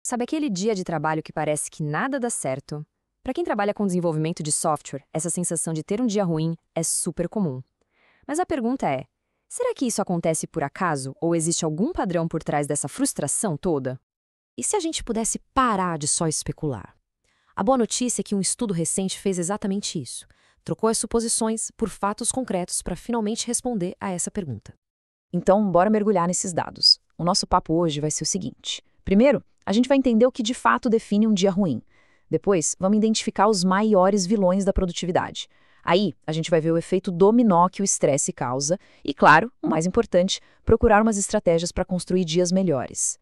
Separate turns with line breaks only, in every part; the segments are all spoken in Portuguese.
Sabe aquele dia de trabalho que parece que nada dá certo? Para quem trabalha com desenvolvimento de software, essa sensação de ter um dia ruim é super comum. Mas a pergunta é: será que isso acontece por acaso ou existe algum padrão por trás dessa frustração toda?
E se a gente pudesse parar de só especular? A boa notícia é que um estudo recente fez exatamente isso. Trocou as suposições por fatos concretos para finalmente responder a essa pergunta. Então, bora mergulhar nesses dados. O nosso papo hoje vai ser o seguinte. Primeiro, a gente vai entender o que de fato define um dia ruim. Depois, vamos identificar os maiores vilões da produtividade. Aí, a gente vai ver o efeito dominó que o estresse causa e, claro, o mais importante, procurar umas estratégias para construir dias melhores.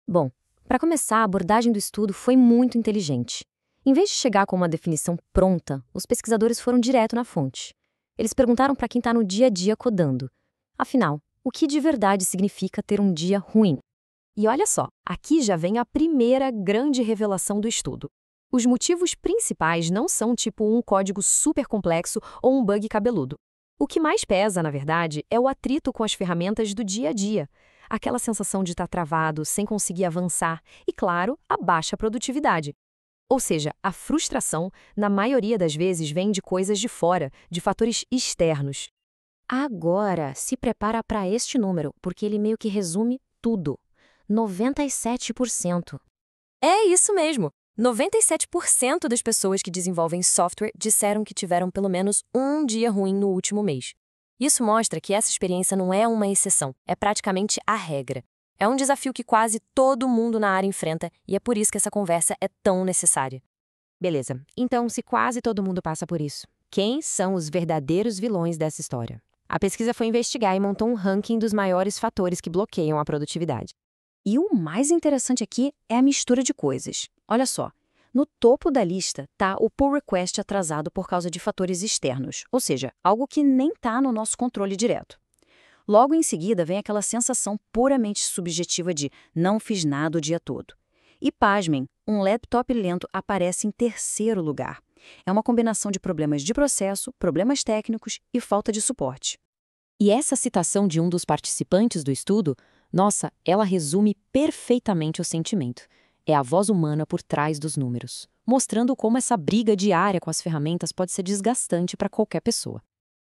Bom, para começar, a abordagem do estudo foi muito inteligente. Em vez de chegar com uma definição pronta, os pesquisadores foram direto na fonte. Eles perguntaram para quem está no dia a dia codando. Afinal, o que de verdade significa ter um dia ruim? E olha só, aqui já vem a primeira grande revelação do estudo. Os motivos principais não são tipo um código super complexo ou um bug cabeludo. O que mais pesa, na verdade, é o atrito com as ferramentas do dia a dia. Aquela sensação de estar travado, sem conseguir avançar e, claro, a baixa produtividade. Ou seja, a frustração, na maioria das vezes, vem de coisas de fora, de fatores externos. Agora, se prepara para este número, porque ele meio que resume tudo. 97%. É isso mesmo! 97% das pessoas que desenvolvem software disseram que tiveram pelo menos um dia ruim no último mês. Isso mostra que essa experiência não é uma exceção, é praticamente a regra. É um desafio que quase todo mundo na área enfrenta e é por isso que essa conversa é tão necessária. Beleza, então se quase todo mundo passa por isso, quem são os verdadeiros vilões dessa história? A pesquisa foi investigar e montou um ranking dos maiores fatores que bloqueiam a produtividade.
E o mais interessante aqui é a mistura de coisas. Olha só, no topo da lista está o pull request atrasado por causa de fatores externos, ou seja, algo que nem está no nosso controle direto. Logo em seguida vem aquela sensação puramente subjetiva de não fiz nada o dia todo. E pasmem, um laptop lento aparece em terceiro lugar. É uma combinação de problemas de processo, problemas técnicos e falta de suporte.
E essa citação de um dos participantes do estudo, nossa, ela resume perfeitamente o sentimento. É a voz humana por trás dos números, mostrando como essa briga diária com as ferramentas pode ser desgastante para qualquer pessoa.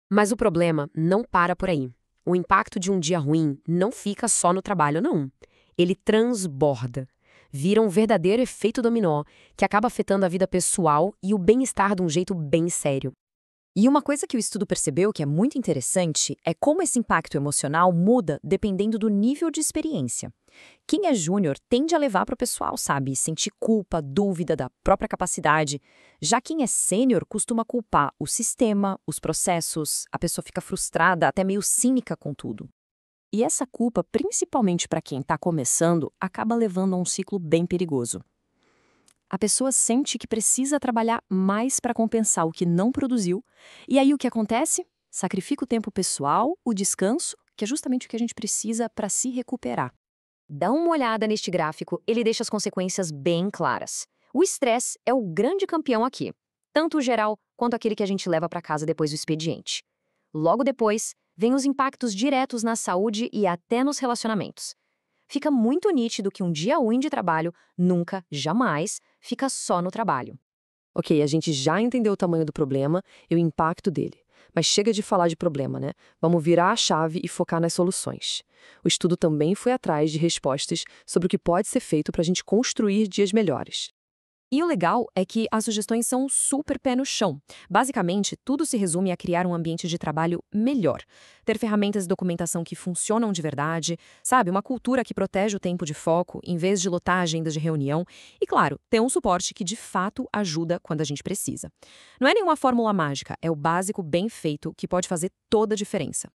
Mas o problema não para por aí. O impacto de um dia ruim não fica só no trabalho, não. Ele transborda. Vira um verdadeiro efeito dominó que acaba afetando a vida pessoal e o bem-estar de um jeito bem sério.
E uma coisa que o estudo percebeu que é muito interessante é como esse impacto emocional muda dependendo do nível de experiência. Quem é júnior tende a levar para o pessoal, sabe? Sentir culpa, dúvida da própria capacidade. Já quem é sênior costuma culpar o sistema, os processos, a pessoa fica frustrada, até meio cínica com tudo. E essa culpa, principalmente para quem está começando, acaba levando a um ciclo bem perigoso. A pessoa sente que precisa trabalhar mais para compensar o que não produziu, e aí o que acontece? Sacrifica o tempo pessoal, o descanso, que é justamente o que a gente precisa para se recuperar.
Dá uma olhada neste gráfico, ele deixa as consequências bem claras. O estresse é o grande campeão aqui, tanto o geral quanto aquele que a gente leva para casa depois do expediente. Logo depois, vem os impactos diretos na saúde e até nos relacionamentos. Fica muito nítido que um dia ruim de trabalho nunca, jamais, fica só no trabalho.
Ok, a gente já entendeu o tamanho do problema e o impacto dele. Mas chega de falar de problema, né? Vamos virar a chave e focar nas soluções. O estudo também foi atrás de respostas sobre o que pode ser feito para a gente construir dias melhores.
E o legal é que as sugestões são super pé no chão. Basicamente, tudo se resume a criar um ambiente de trabalho melhor. Ter ferramentas e documentação que funcionam de verdade, sabe? Uma cultura que protege o tempo de foco, em vez de lotar agendas de reunião. E, claro, ter um suporte que de fato ajuda quando a gente precisa. Não é nenhuma fórmula mágica, é o básico bem feito que pode fazer toda a diferença.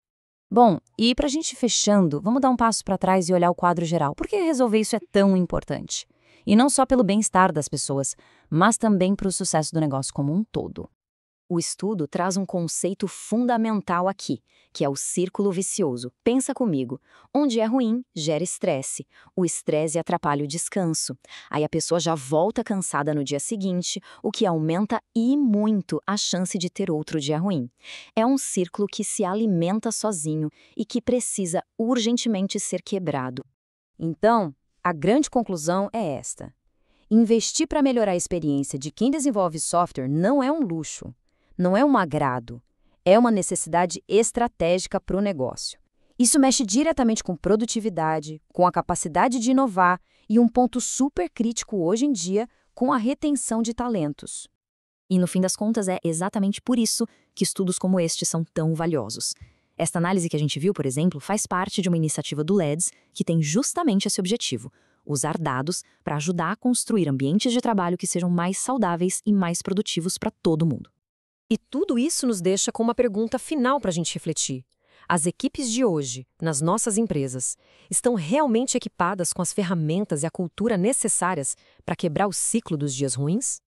Bom, e para a gente ir fechando, vamos dar um passo para trás e olhar o quadro geral. Por que resolver isso é tão importante? E não só pelo bem-estar das pessoas, mas também para o sucesso do negócio como um todo. O estudo traz um conceito fundamental aqui, que é o círculo vicioso. Pensa comigo. Onde é ruim, gera estresse. O estresse atrapalha o descanso. Aí a pessoa já volta cansada no dia seguinte, o que aumenta e muito a chance de ter outro dia ruim. É um círculo que se alimenta sozinho e que precisa urgentemente ser quebrado. Então, a grande conclusão é esta. Investir para melhorar a experiência de quem desenvolve software não é um luxo, não é um agrado, é uma necessidade estratégica para o negócio. Isso mexe diretamente com produtividade, com a capacidade de inovar e um ponto super crítico hoje em dia, com a retenção de talentos.
E no fim das contas é exatamente por isso que estudos como este são tão valiosos. Esta análise que a gente viu, por exemplo, faz parte de uma iniciativa do LEDS que tem justamente esse objetivo: usar dados para ajudar a construir ambientes de trabalho que sejam mais saudáveis e mais produtivos para todo mundo.
E tudo isso nos deixa com uma pergunta final para a gente refletir. As equipes de hoje, nas nossas empresas, estão realmente equipadas com as ferramentas e a cultura necessárias para quebrar o ciclo dos dias ruins?